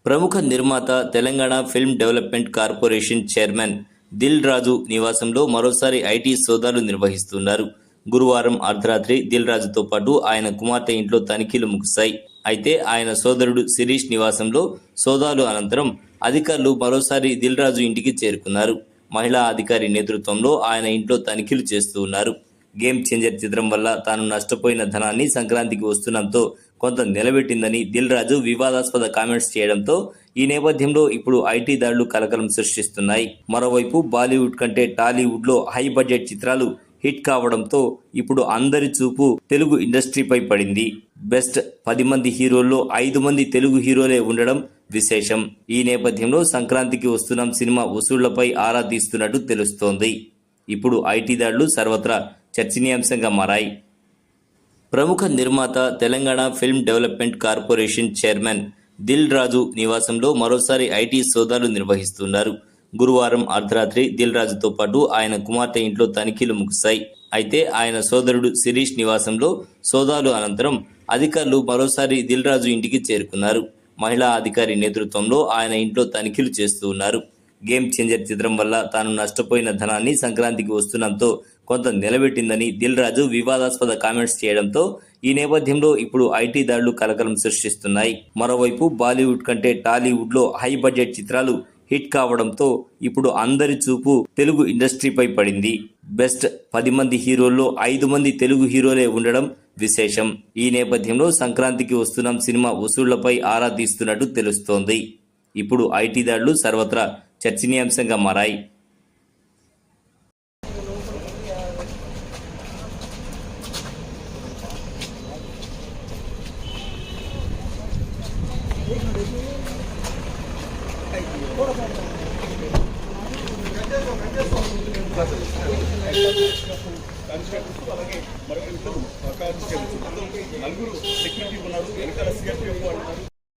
ప్రముఖ నిర్మాత Telangana film development corporation chairman Dil Raju నివాసంలో మరోసారి ఐటీ సోదాలు నిర్వహిస్తున్నారు. గురువారం అర్ధరాత్రి దిల్ రాజుతో పాటు ఆయన కుమార్తె ఇంట్లో తనిఖీలు ముగిశాయి. అయితే ఆయన సోదరుడు శిరీష్ నివాసంలో సోదాలు అనంతరం అధికారులు మరోసారి దిల్ రాజు ఇంటికి చేరుకున్నారు. మహిళా అధికారి నేతృత్వంలో ఆయన ఇంట్లో తనిఖీలు చేస్తూ ఉన్నారు. గేమ్ చేంజర్ చిత్రం వల్ల తాను నష్టపోయిన ధనాన్ని సంక్రాంతికి వస్తున్నంతో కొంత నిలబెట్టిందని దిల్ రాజు వివాదాస్పద కామెంట్స్ చేయడంతో ఈ నేపథ్యంలో ఇప్పుడు ఐటీ దాడులు కలకలం సృష్టిస్తున్నాయి. మరోవైపు బాలీవుడ్ కంటే టాలీవుడ్ లో హై బడ్జెట్ చిత్రాలు హిట్ కావడంతో ఇప్పుడు అందరి చూపు తెలుగు ఇండస్ట్రీపై పడింది. బెస్ట్ 10 మంది హీరోల్లో 5 మంది తెలుగు హీరోలే ఉండడం విశేషం. ఈ నేపథ్యంలో సంక్రాంతికి వస్తున్న సినిమా వసూళ్లపై ఆరా తీస్తున్నట్టు తెలుస్తోంది. ఇప్పుడు ఐటీ దాడులు సర్వత్రా చర్చనీయాంశంగా మారాయి. ప్రముఖ నిర్మాత Telangana film development corporation chairman Dil Raju నివాసంలో మరోసారి ఐటీ సోదాలు నిర్వహిస్తున్నారు. గురువారం అర్ధరాత్రి దిల్ రాజుతో పాటు ఆయన కుమార్తె ఇంట్లో తనిఖీలు ముగిశాయి. అయితే ఆయన సోదరుడు శిరీష్ నివాసంలో సోదాలు అనంతరం అధికారులు మరోసారి దిల్ రాజు ఇంటికి చేరుకున్నారు. మహిళా అధికారి నేతృత్వంలో ఆయన ఇంట్లో తనిఖీలు చేస్తూ ఉన్నారు. గేమ్ చేంజర్ చిత్రం వల్ల తాను నష్టపోయిన ధనాన్ని సంక్రాంతికి వస్తున్నంతో కొంత నిలబెట్టిందని దిల్ రాజు వివాదాస్పద కామెంట్స్ చేయడంతో ఈ నేపథ్యంలో ఇప్పుడు ఐటీ దాడులు కలకలం సృష్టిస్తున్నాయి. మరోవైపు బాలీవుడ్ కంటే టాలీవుడ్ లో హై బడ్జెట్ చిత్రాలు హిట్ కావడంతో ఇప్పుడు అందరి చూపు తెలుగు ఇండస్ట్రీపై పడింది. బెస్ట్ 10 మంది హీరోల్లో 5 మంది తెలుగు హీరోలే ఉండడం విశేషం. ఈ నేపథ్యంలో సంక్రాంతికి వస్తున్న సినిమా వసూళ్లపై ఆరా తీస్తున్నట్టు తెలుస్తోంది. ఇప్పుడు ఐటీ దాడులు సర్వత్రా చర్చనీయాంశంగా మారాయి. నలుగురు సెక్యూరిటీ ఉన్నారు, వెనకాల సిఆర్పీఎఫ్ వాళ్ళు.